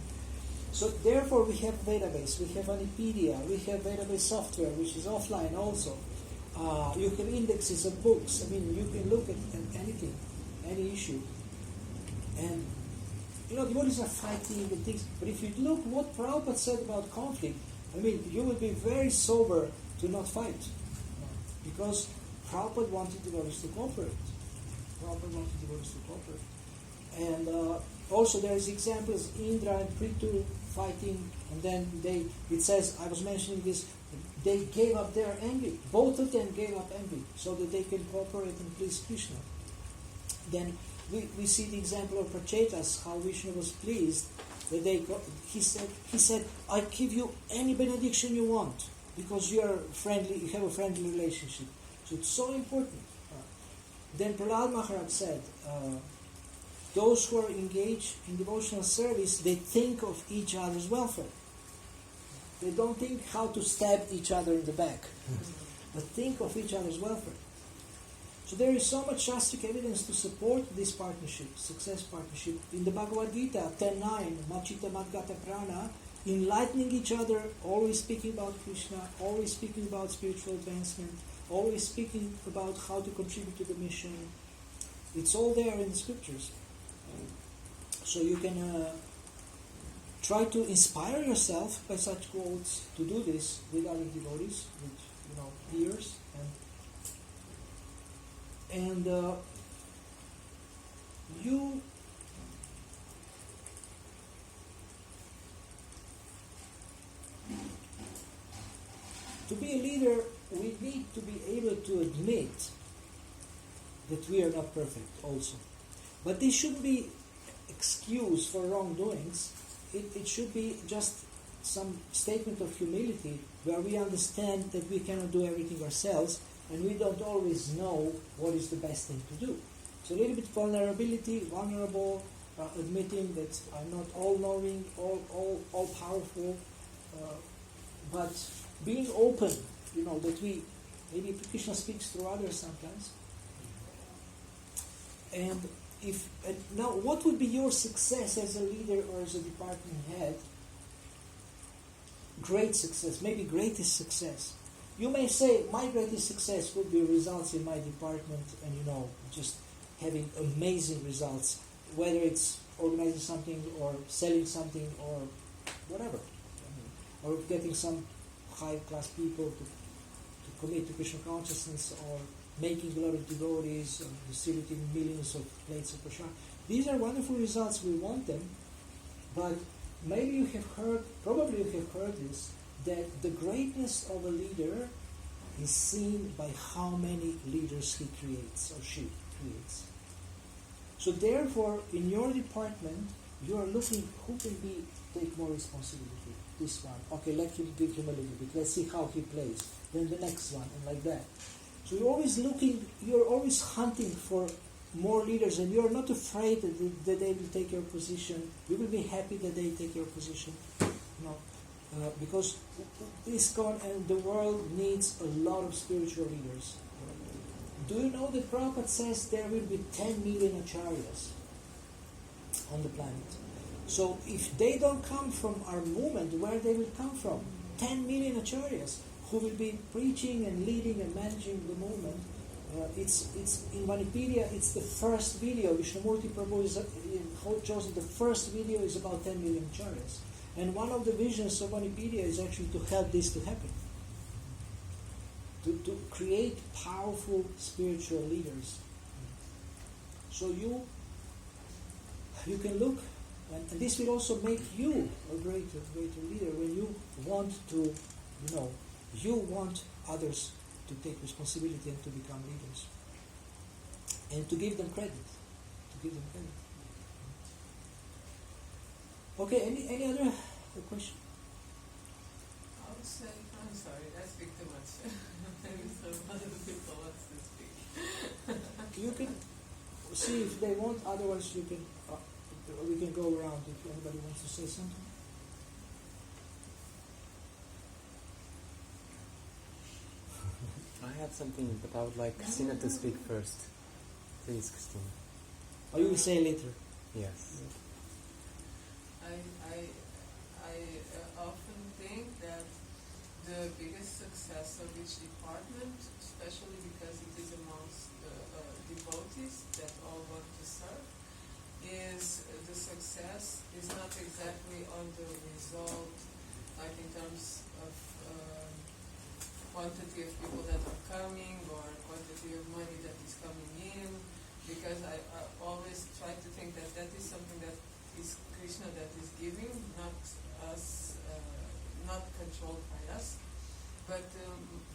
So therefore we have database, we have Anipedia, we have database software which is offline also. You have indexes of books. I mean, you can look at anything, any issue. And devotees are fighting and things. But if you look what Prabhupada said about conflict, I mean, you will be very sober to not fight. Because Prabhupada wanted devotees to cooperate. And also there is examples, Indra and Prithu fighting, and then it says, I was mentioning this, they gave up their envy. Both of them gave up envy so that they can cooperate and please Krishna. Then we see the example of Prachetas, how Vishnu was pleased that he said, I give you any benediction you want because you are friendly, you have a friendly relationship. So it's so important. Then Prahlad Maharaj said, those who are engaged in devotional service, they think of each other's welfare. They don't think how to stab each other in the back, but think of each other's welfare. So there is so much Shastric evidence to support this partnership, Success Partnership. In the Bhagavad Gita, 10.9, Machita Madgata Prana, enlightening each other, always speaking about Krishna, always speaking about spiritual advancement, always speaking about how to contribute to the mission. It's all there in the scriptures. So you can try to inspire yourself by such quotes to do this with other devotees, with peers, and And you to be a leader, we need to be able to admit that we are not perfect also. But this shouldn't be excuse for wrongdoings. It should be just some statement of humility where we understand that we cannot do everything ourselves and we don't always know what is the best thing to do. So a little bit vulnerable, admitting that I'm not all-knowing, all powerful, but being open, that maybe Krishna speaks through others sometimes. And now, what would be your success as a leader or as a department head? Great success, maybe greatest success. You may say, my greatest success would be results in my department and, just having amazing results, whether it's organizing something or selling something or whatever. Or getting some high-class people to commit to Krishna consciousness, or making a lot of devotees and distributing millions of plates of prasad. These are wonderful results, we want them, but maybe you have heard this, that the greatness of a leader is seen by how many leaders he creates or she creates. So therefore, in your department, you are looking who can take more responsibility. This one, okay, let him give him a little bit. Let's see how he plays. Then the next one, and like that. So you're always hunting for more leaders, and you're not afraid that they will take your position. You will be happy that they take your position. Because ISKCON and the world needs a lot of spiritual leaders. Do you know that Prabhupada says there will be 10 million acharyas on the planet? So if they don't come from our movement, where they will come from? 10 million acharyas who will be preaching and leading and managing the movement. It's in Vanipedia, it's the first video. Vishnumurti Prabhu is chosen. The first video is about 10 million acharyas. And one of the visions of Vanipedia is actually to help this to happen. To create powerful spiritual leaders. So you can look, and this will also make you a greater leader when you want to, you want others to take responsibility and to become leaders. And to give them credit. Okay, any other question?
I would say, I'm sorry, I speak too much. Maybe some other people want to speak.
You can see if they want, otherwise we can go around if anybody wants to say something.
I have something, but I would like Christina to speak first. Please, Christina.
Or you will say later.
Yes.
I often think that the biggest success of each department, especially because it is amongst devotees that all want to serve, is the success is not exactly on the result, like in terms of quantity of people that are coming or quantity of money that is coming in, because I always try to think that is something that is Krishna that is giving, not us, not controlled by us. But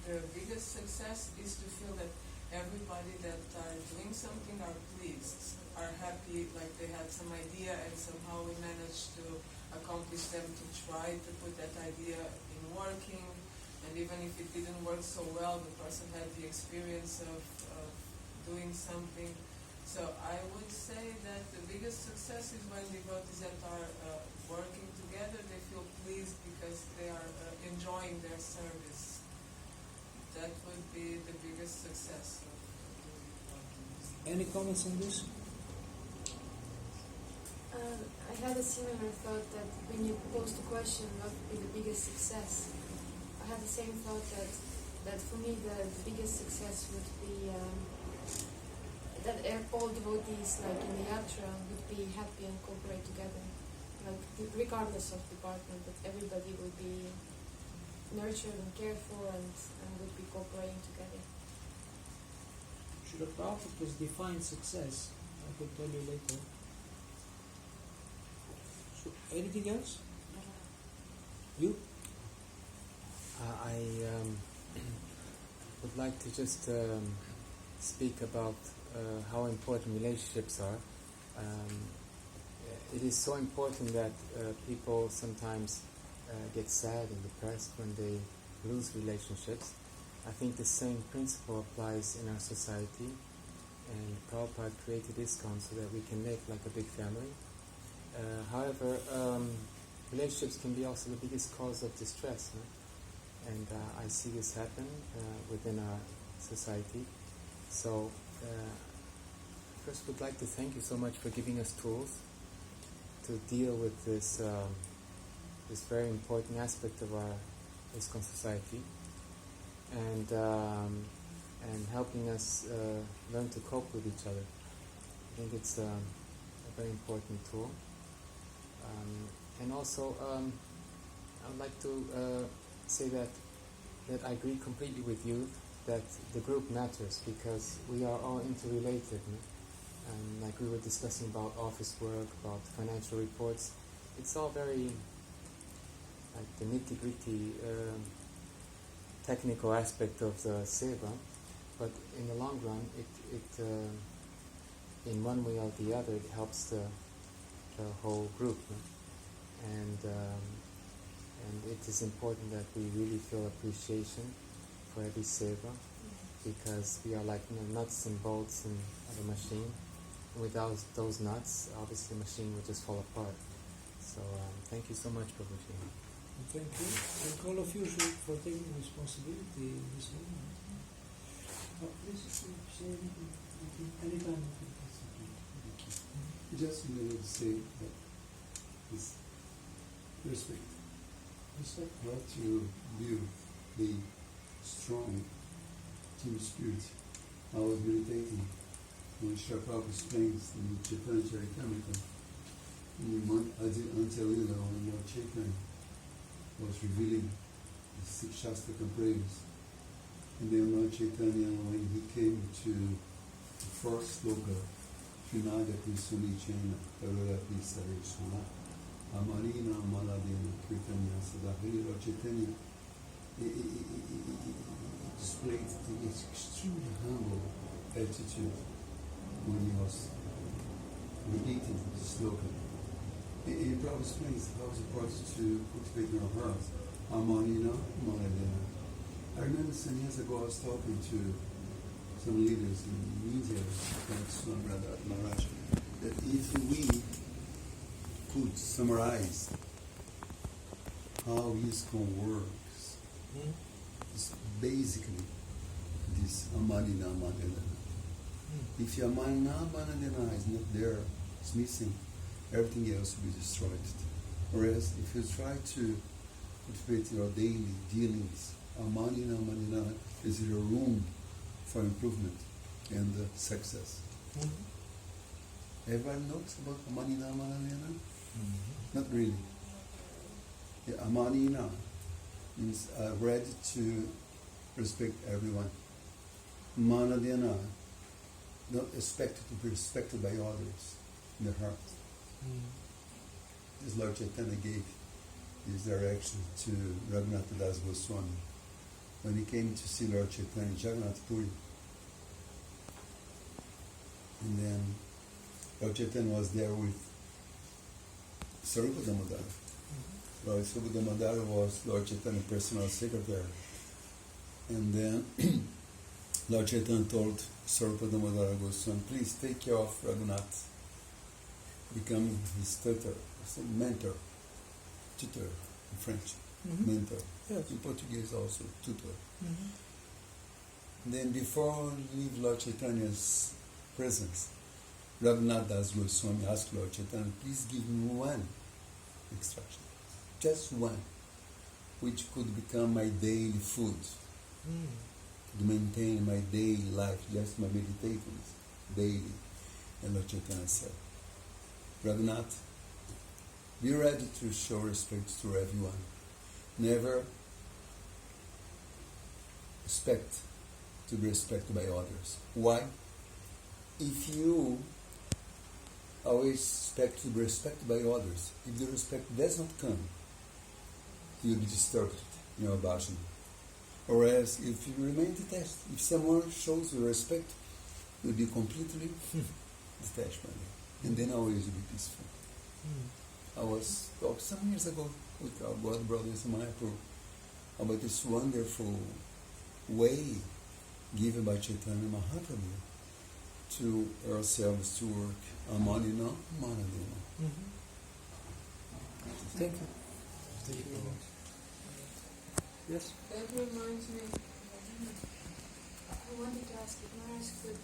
the biggest success is to feel that everybody that are doing something are pleased, are happy, like they had some idea and somehow we managed to accomplish them, to try to put that idea in working. And even if it didn't work so well, the person had the experience of doing something. So I would say that the biggest success is when devotees that are working together, they feel pleased because they are enjoying their service. That would be the biggest success of the devotees.
Any comments on this?
I had a similar thought that when you posed the question, what would be the biggest success? I had the same thought that for me the biggest success would be that all devotees, like in the yatra, would be happy and cooperate together, like regardless of department, that everybody would be nurtured and cared for and would be cooperating together.
Srila Prabhupada defines success. I could tell you later. So, anything else? You?
I would like to just speak about how important relationships are. It is so important that people sometimes get sad and depressed when they lose relationships. I think the same principle applies in our society, and Prabhupada created ISKCON so that we can live like a big family. However, relationships can be also the biggest cause of distress, no? And I see this happen within our society. So, first would like to thank you so much for giving us tools to deal with this this very important aspect of our ISKCON society, and helping us learn to cope with each other. I think it's a very important tool. And also, I would like to say that I agree completely with you that the group matters, because we are all interrelated. No? And like we were discussing about office work, about financial reports, it's all very like the nitty-gritty technical aspect of the seva, but in the long run, it in one way or the other, it helps the whole group. No? And it is important that we really feel appreciation for every seva, because we are like nuts and bolts in the machine. Without those nuts, obviously the machine would just fall apart. So thank you so much, Prabhuji.
Thank you. Thank all of you for taking responsibility in this moment.
Please say anytime. Just to say that this respect. How to build the strong team spirit. I was meditating when Srila Prabhupada explains in Chaitanya Charitamrita, until when Lord Chaitanya was revealing the 6 Shastra prayers. And then Lord Chaitanya, when he came to the first sloka, Trinaga Krisuni Chena, Karura Pisare Suna, Amarina Maladena Kirtanya Sadahari, Lord Chaitanya displayed this extremely humble attitude when he was repeating the slogan. It probably explains how it's important to cultivate in our hearts. Amarina Maladena. I remember some years ago I was talking to some leaders in India, like Swami Maharaj, that if we could summarize how ISKCON works, it's basically this Amarina Maladena. If your Amarina Maladena is not there, it's missing, everything else will be destroyed. Whereas if you try to cultivate your daily dealings, Amarina is your room for improvement and success. Everybody knows about Amarina? Not really. The Amarina means ready to respect everyone. Manadena, not expected to be respected by others in the heart. This Lord Chaitanya gave this direction to Raghunatha Das Goswami when he came to see Lord Chaitanya in Jagannath Puri. And then Lord Chaitanya was there with Sarupa Damodara. Lord Sarupa Damodara was Lord Chaitanya's personal secretary. And then Lord Chaitanya told Sarupa Damodara Goswami, please take care of Raghunath, become his tutor, mentor, tutor in French, mentor.
Yes.
In Portuguese also, tutor. Then before leave Lord Chaitanya's presence, Raghunath Das Goswami asked Lord Chaitanya, please give me one instruction, just one, which could become my daily food, to maintain my daily life, just my meditations daily. And Lord Chaitanya said, Raghunath, be ready to show respect to everyone. Never expect to be respected by others. Why? if you always expect to be respected by others, if the respect does not come, you'll be disturbed in your bashing. Whereas if you remain detached, if someone shows you respect, you'll be completely detached from it. And then always you'll be peaceful. I was talking some years ago with our God brothers in Mayapur about this wonderful way given by Chaitanya Mahaprabhu to ourselves to work Amanina Manadina.
Thank you.
Thank you very much.
Yes?
That reminds me,
I wanted to ask if Maris could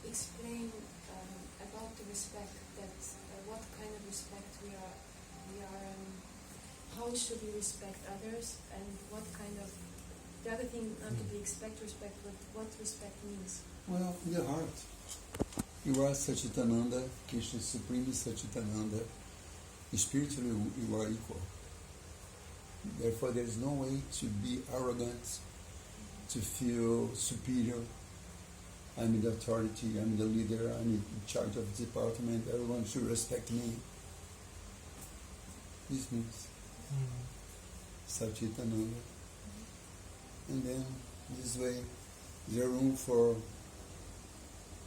explain about the respect, that what kind of respect we are how should we respect others, and what kind of, the other thing, not to be expect respect, but what respect means.
Well, in the heart. You are Satchitananda, Krishna Supreme Satchitananda. Spiritually, you are equal. Therefore, there is no way to be arrogant, to feel superior. I'm the authority, I'm the leader, I'm in charge of the department, everyone should respect me. This means Satchitananda. And then, this way, there's room for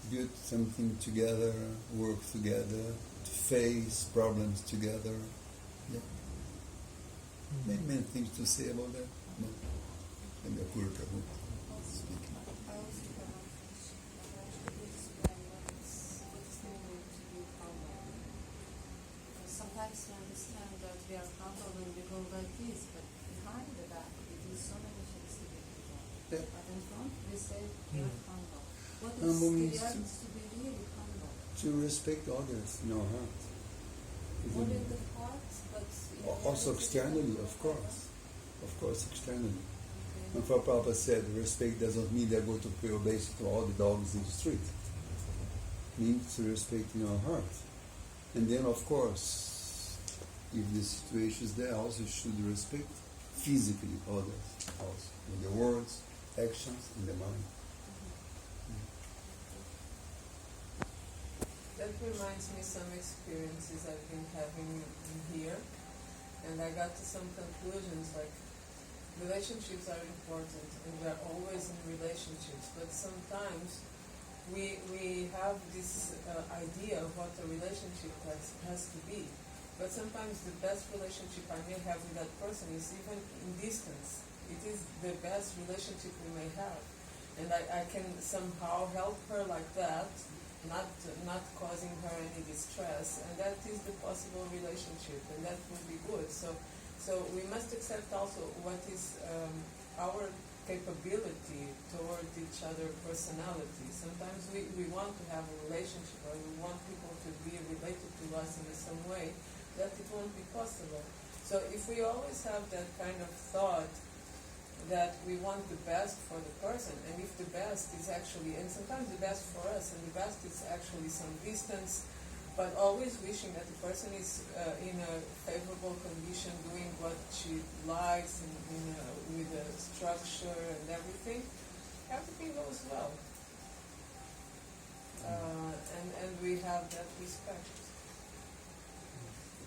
build something together, work together, to face problems together. Yeah. Many things to say about that. No. And the Pura Prabhu speaking.
I also have a question. Could you explain what is meaning to be humble? Because sometimes we understand that we are humble when we go like this, but behind the back we do so many things to be humble.
Yeah.
But in front we say we are humble. What is
Humble
the
means
reality to be really humble?
To respect others in our heart.
Not in the heart, but in
Also
reality.
externally, of course. Of course, externally.
Okay.
And for Prabhupada said, respect doesn't mean they're going to pay obedience to all the dogs in the street. It means to respect in our heart. And then, of course, if the situation is there, also should respect physically others, also in the words, actions, and the mind.
that reminds me some experiences I've been having in here, and I got to some conclusions like relationships are important and we are always in relationships, but sometimes we have this idea of what a relationship has to be. But sometimes the best relationship I may have with that person is even in distance. It is the best relationship we may have. And I can somehow help her like that, not causing her any distress, and that is the possible relationship, and that would be good. So we must accept also what is our capability toward each other personality. Sometimes we want to have a relationship, or we want people to be related to us in some way, that it won't be possible. So if we always have that kind of thought that we want the best for the person, and if the best is actually, and sometimes the best for us, and the best is actually some distance, but always wishing that the person is in a favorable condition, doing what she likes, with a structure and everything goes well. And we have that respect.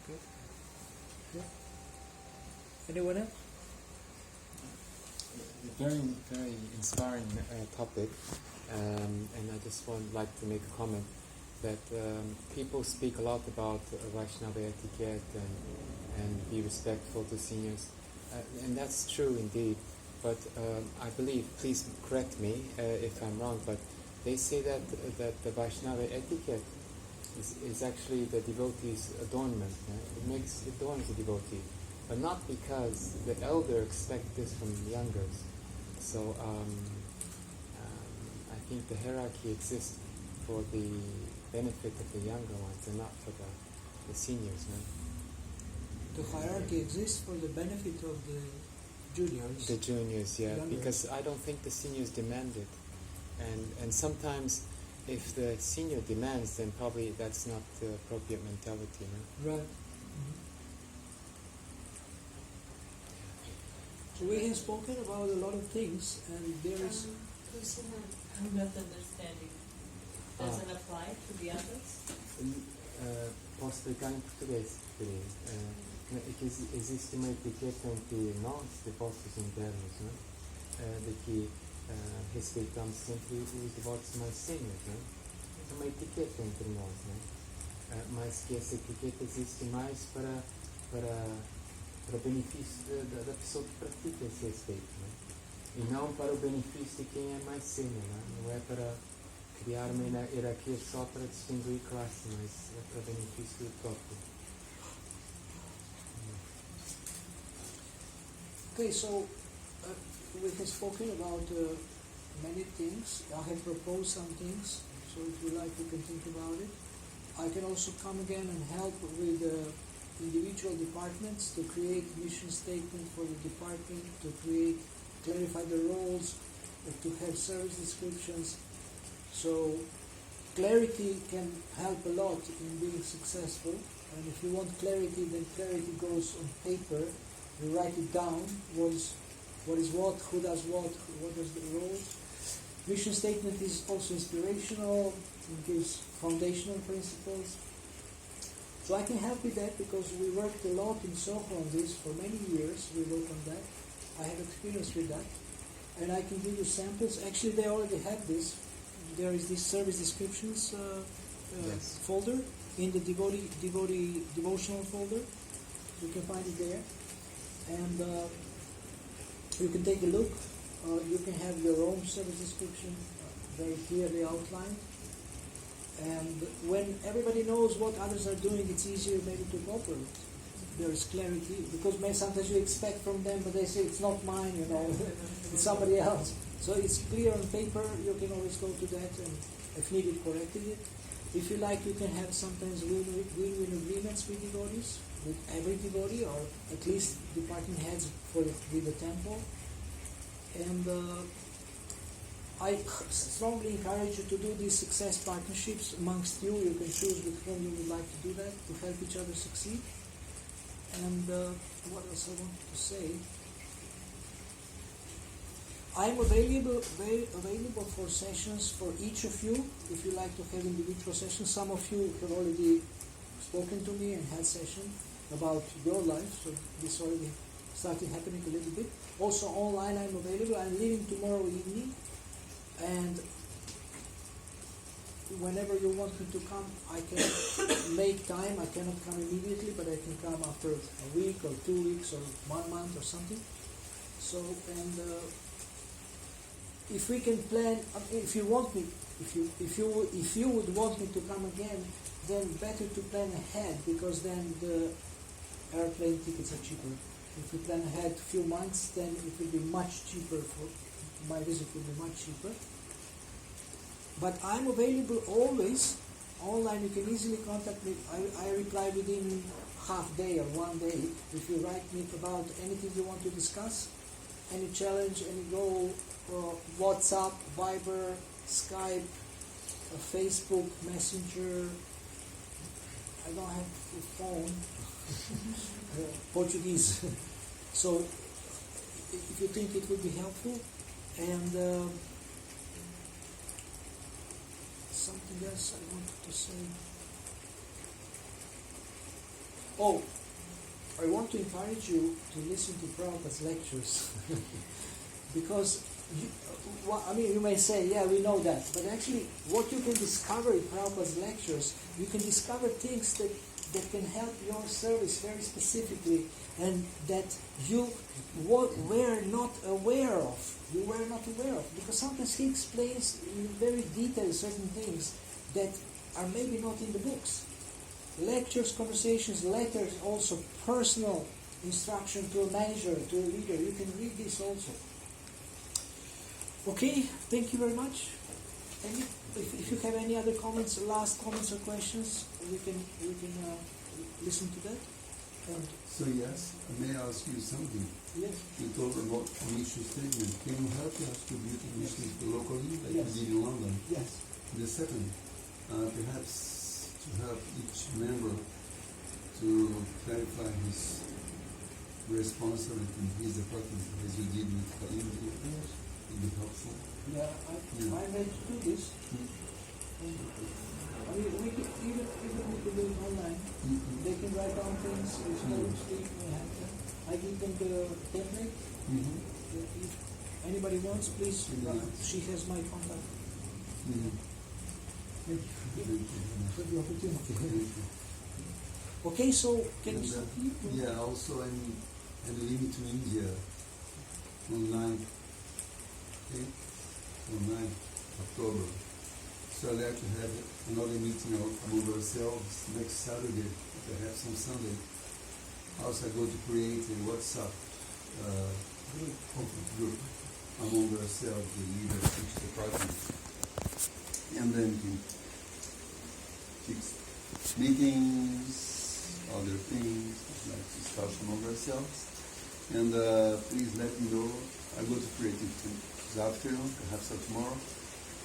Okay. Yeah. Anyone else?
Very, very inspiring topic, and I just would like to make a comment that people speak a lot about Vaishnava etiquette and be respectful to seniors, and that's true indeed. But I believe, please correct me if I'm wrong, but they say that the Vaishnava etiquette is actually the devotee's adornment. It adorns the devotee, but not because the elder expects this from the youngers. So I think the hierarchy exists for the benefit of the younger ones and not for the seniors. No?
The hierarchy exists for the benefit of the juniors.
The juniors, yeah,
Younger.
because I don't think the seniors demand it. And sometimes if the senior demands, then probably that's not the appropriate mentality. No?
Right. So we have spoken about a lot of things, and there is.
I'm not understanding. doesn't apply to the others?
Posso explicar em português, se preferir. É que existe uma etiqueta entre nós, devotos internos, né? De que respeitamos sempre os devotos mais sêniores, né? É uma etiqueta entre nós, né? Mas que essa etiqueta existe mais para o benefício da pessoa que pratica esse respeito, né? E não para o benefício de quem é mais sênior, né? Não é para criar uma hierarquia só para distinguir classe, mas é para benefício próprio.
Okay, so we have spoken about many things. I have proposed some things, so if you like, you can think about it. I can also come again and help with individual departments to create mission statement for the department, to clarify the roles, to have service descriptions. So clarity can help a lot in being successful. And if you want clarity, then clarity goes on paper. You write it down. What is what? Who does what? What is the roles? Mission statement is also inspirational. It gives foundational principles. So I can help with that because we worked a lot in Soho on this for many years. We worked on that. I have experience with that. And I can give you samples. Actually, they already have this. There is this service descriptions
Yes.
folder in the devotee devotional folder. You can find it there. And you can take a look. You can have your own service description very clearly outlined. And when everybody knows what others are doing, it's easier maybe to cooperate. There is clarity, because sometimes you expect from them, but they say it's not mine, it's somebody else. So it's clear on paper. You can always go to that and, if needed, corrected it. If you like, you can have sometimes win-win agreements with devotees, with every devotee, or at least department heads with the temple. And I strongly encourage you to do these success partnerships amongst you. You can choose with whom you would like to do that, to help each other succeed. And what else I wanted to say? I'm available for sessions for each of you, if you like to have individual sessions. Some of you have already spoken to me and had sessions about your life, so this already started happening a little bit. Also online I'm available. I'm leaving tomorrow evening, and whenever you want me to come, I can make time. I cannot come immediately, but I can come after a week or 2 weeks or 1 month or something. So, and if we can plan, if you want me, if you would want me to come again, then better to plan ahead, because then the airplane tickets are cheaper. If you plan ahead a few months, then it will be much cheaper. My visit will be much cheaper. But I'm available always online. You can easily contact me. I reply within half day or 1 day. If you write me about anything you want to discuss, any challenge, any goal, WhatsApp, Viber, Skype, Facebook, Messenger. I don't have a phone. Portuguese. So if you think it would be helpful, and something else I wanted to say. Oh, I want to encourage you to listen to Prabhupada's lectures. Because, you may say, yeah, we know that. But actually, what you can discover in Prabhupada's lectures, you can discover things that can help your service very specifically, and that you were not aware of. You were not aware of. Because sometimes he explains in very detail certain things that are maybe not in the books. Lectures, conversations, letters, also personal instruction to a manager, to a leader. You can read this also. Okay, thank you very much. And if you have any other comments, last comments or questions, we can listen to that. And
So yes, may I ask you something?
yes,
You told about mission statement. Can you help us to build missions locally, like
Yes.
we did in London?
yes,
The second, perhaps to help each member to clarify his responsibility in his department, as you did with Kalim, would be helpful.
yeah. I'm ready to do this. We can, even we can do it online. They can write down things, if notes, they can have them. I give them the template. If anybody wants, please, she has my contact. Thank you for the opportunity. Okay, so can you start here?
Yeah, also I'm leaving to India on 9th, okay? On 9th October. So I'd like to have another meeting among ourselves next Saturday, perhaps on Sunday. Also, I'm going to create a WhatsApp group among ourselves, the leaders of each department. And then we can fix meetings, other things, like discuss among ourselves. And please let me know. I'm going to create it this afternoon, perhaps tomorrow.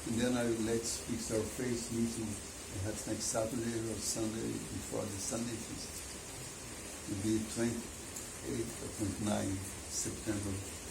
And then I will let's fix our face meeting, perhaps next Saturday or Sunday before the Sunday feast. It will be 28th or 29th September.